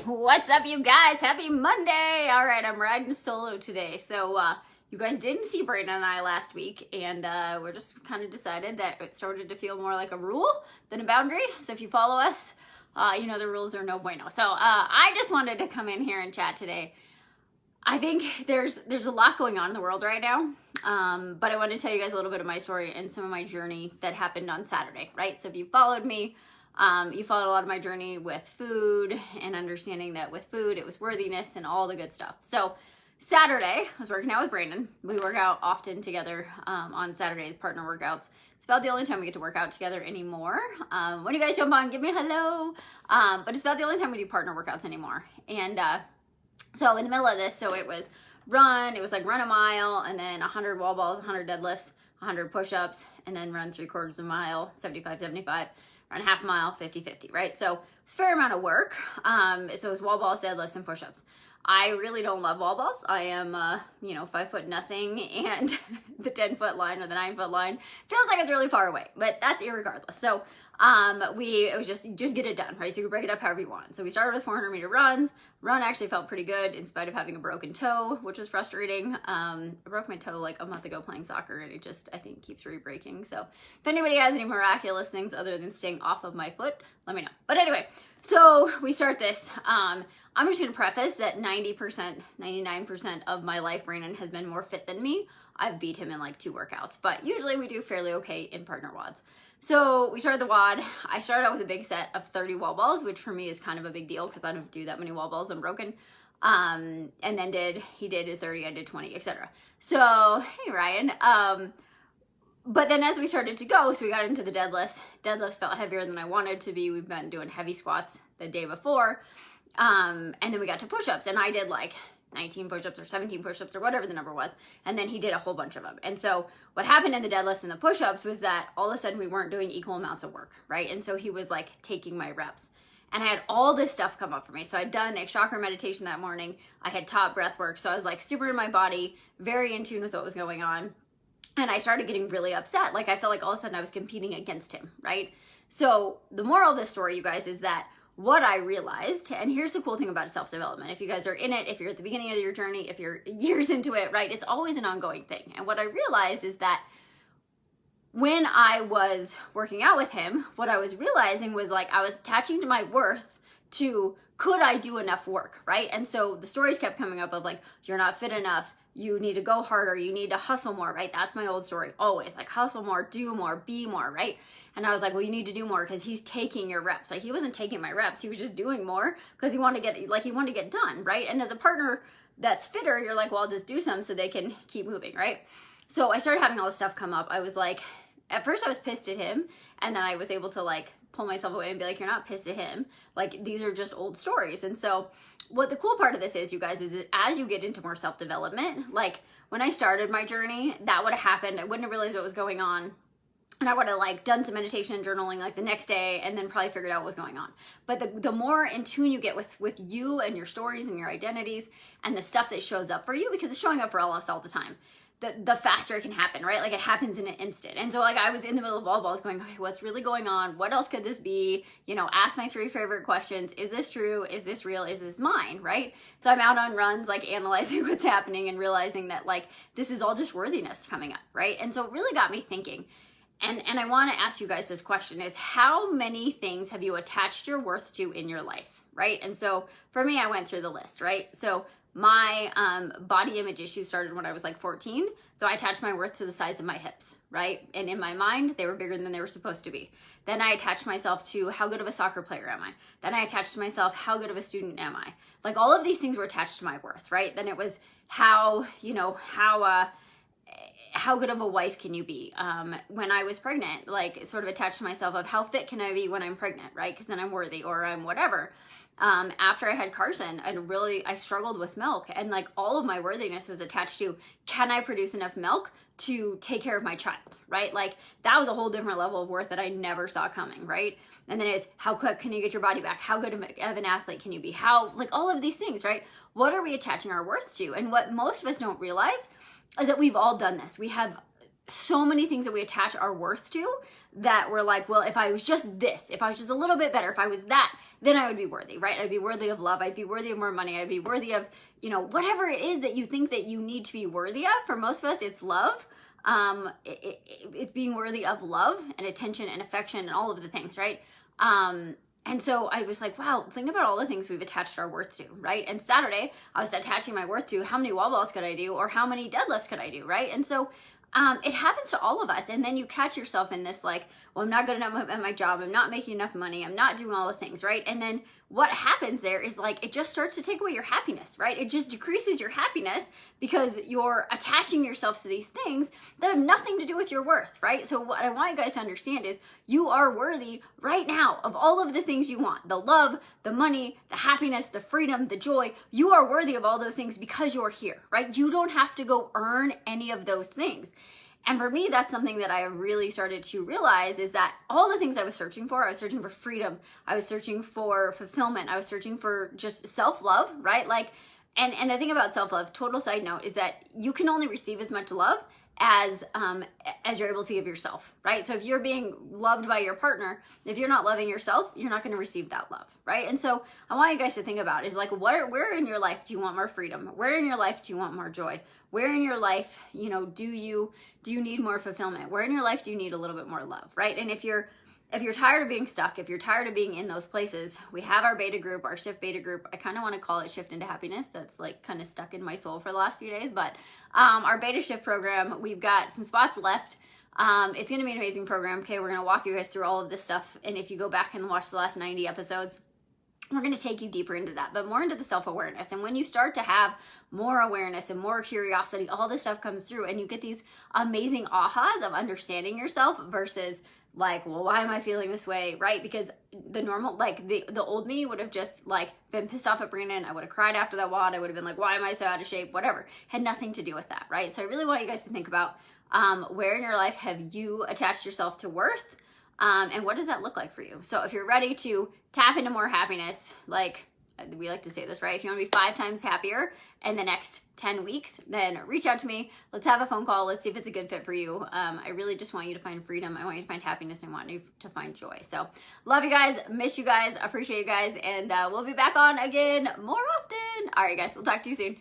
What's up, you guys? Happy Monday! All right, I'm riding solo today. So, you guys didn't see Brayden and I last week, and we're just kind of decided that it started to feel more like a rule than a boundary. So if you follow us, you know the rules are no bueno. So, I just wanted to come in here and chat today. I think there's a lot going on in the world right now, but I want to tell you guys a little bit of my story and some of my journey that happened on Saturday, right? So if you followed me, you followed a lot of my journey with food and understanding that with food, it was worthiness and all the good stuff. So Saturday, I was working out with Brandon. We work out often together on Saturdays, partner workouts. It's about the only time we get to work out together anymore. When you guys jump on, give me a hello. But it's about the only time we do partner workouts anymore. And so in the middle of this, so it was like run a mile and then 100 wall balls, 100 deadlifts, 100 push-ups, and then run 3/4 of a mile, 75, run half a mile, 50, right? So it's a fair amount of work. So it's wall balls, deadlifts, and push-ups. I really don't love wall balls. I am, 5 foot nothing, and the 10-foot line or the 9-foot line feels like it's really far away, but that's irregardless. So it was just get it done, right? So you can break it up however you want. So we started with 400-meter runs. Run actually felt pretty good in spite of having a broken toe, which was frustrating. I broke my toe like a month ago playing soccer, and it just, I think, keeps re-breaking. So if anybody has any miraculous things other than staying off of my foot, let me know. But anyway, so we start this. I'm just going to preface that 90%, 99% of my life, Brandon has been more fit than me. I've beat him in like 2 workouts, but usually we do fairly okay in partner WODs. So we started the WOD. I started out with a big set of 30 wall balls, which for me is kind of a big deal because I don't do that many wall balls. I'm broken. And then he did his 30, I did 20, etc. So, hey, Ryan. But then as we started to go, so we got into the deadlifts. Deadlifts felt heavier than I wanted to be. We've been doing heavy squats the day before. And then we got to push-ups, and I did like 19 push-ups or 17 push-ups or whatever the number was, and then he did a whole bunch of them. And so what happened in the deadlifts and the push-ups was that all of a sudden we weren't doing equal amounts of work, right? And so he was like taking my reps, and I had all this stuff come up for me. So I'd done a chakra meditation that morning. I had taught breath work, so I was like super in my body, very in tune with what was going on. And I started getting really upset. Like I felt like all of a sudden I was competing against him, right? So the moral of this story, you guys, is that what I realized, and here's the cool thing about self-development. If you guys are in it, if you're at the beginning of your journey, if you're years into it, right, it's always an ongoing thing. And what I realized is that when I was working out with him, what I was realizing was like I was attaching to my worth to could I do enough work, right? And so the stories kept coming up of like, you're not fit enough, you need to go harder, you need to hustle more, right? That's my old story, always, like hustle more, do more, be more, right? And I was like, well, you need to do more because he's taking your reps. Like he wasn't taking my reps, he was just doing more because he wanted to get done, right? And as a partner that's fitter, you're like, well, I'll just do some so they can keep moving, right? So I started having all this stuff come up. I was like, at first I was pissed at him, and then I was able to like pull myself away and be like, you're not pissed at him. Like these are just old stories. And so what the cool part of this is, you guys, is that as you get into more self-development, like when I started my journey, that would have happened. I wouldn't have realized what was going on. And I would have like done some meditation and journaling like the next day and then probably figured out what was going on. But the more in tune you get with you and your stories and your identities and the stuff that shows up for you, because it's showing up for all us all the time, the faster it can happen, right? Like it happens in an instant. And so like I was in the middle of wall balls going, okay, what's really going on? What else could this be? Ask my 3 favorite questions. Is this true? Is this real? Is this mine? Right? So I'm out on runs, like analyzing what's happening and realizing that like, this is all just worthiness coming up, right? And so it really got me thinking. And I want to ask you guys this question is how many things have you attached your worth to in your life, right? And so for me, I went through the list, right? So my body image issues started when I was like 14. So I attached my worth to the size of my hips, right? And in my mind, they were bigger than they were supposed to be. Then I attached myself to how good of a soccer player am I? Then I attached to myself, how good of a student am I? Like all of these things were attached to my worth, right? Then it was how good of a wife can you be? When I was pregnant, like sort of attached to myself of how fit can I be when I'm pregnant, right? Because then I'm worthy or I'm whatever. After I had Carson, I struggled with milk, and like all of my worthiness was attached to, can I produce enough milk to take care of my child, right? Like that was a whole different level of worth that I never saw coming, right? And then it's how quick can you get your body back? How good of an athlete can you be? How, like all of these things, right? What are we attaching our worth to? And what most of us don't realize is that we've all done this. We have so many things that we attach our worth to that we're like, well, if I was just this, if I was just a little bit better, if I was that, then I would be worthy, right? I'd be worthy of love. I'd be worthy of more money. I'd be worthy of, whatever it is that you think that you need to be worthy of. For most of us, it's love. It's being worthy of love and attention and affection and all of the things, right? And so I was like, wow, think about all the things we've attached our worth to, right? And Saturday, I was attaching my worth to how many wall balls could I do or how many deadlifts could I do, right? And so it happens to all of us. And then you catch yourself in this like, well, I'm not good enough at my job. I'm not making enough money. I'm not doing all the things, right? And then what happens there is like, it just starts to take away your happiness, right? It just decreases your happiness because you're attaching yourself to these things that have nothing to do with your worth, right? So what I want you guys to understand is you are worthy right now of all of the things you want, the love, the money, the happiness, the freedom, the joy. You are worthy of all those things because you're here, right? You don't have to go earn any of those things. And for me, that's something that I really started to realize is that all the things I was searching for freedom, I was searching for fulfillment, I was searching for just self-love, right? Like, and the thing about self-love, total side note, is that you can only receive as much love as you're able to give yourself, right? So if you're being loved by your partner, if you're not loving yourself, you're not going to receive that love, right? And so I want you guys to think about is like, where in your life do you want more freedom? Where in your life do you want more joy? Where in your life, do you need more fulfillment? Where in your life do you need a little bit more love, right? And if you're tired of being stuck, if you're tired of being in those places, we have our beta group, our Shift beta group. I kind of want to call it Shift into Happiness. That's like kind of stuck in my soul for the last few days. But our beta shift program, we've got some spots left. It's going to be an amazing program. Okay, we're going to walk you guys through all of this stuff. And if you go back and watch the last 90 episodes, we're going to take you deeper into that, but more into the self-awareness. And when you start to have more awareness and more curiosity, all this stuff comes through and you get these amazing ahas of understanding yourself versus like, well, why am I feeling this way, right? Because the normal, like the old me would have just like been pissed off at Brandon. I would have cried after that WOD. I would have been like, why am I so out of shape? Whatever. Had nothing to do with that, right? So I really want you guys to think about where in your life have you attached yourself to worth? And what does that look like for you? So if you're ready to tap into more happiness, like we like to say this, right? If you want to be 5 times happier in the next 10 weeks, then reach out to me. Let's have a phone call. Let's see if it's a good fit for you. I really just want you to find freedom. I want you to find happiness. I want you to find joy. So love you guys. Miss you guys. Appreciate you guys. And we'll be back on again more often. All right, guys. We'll talk to you soon.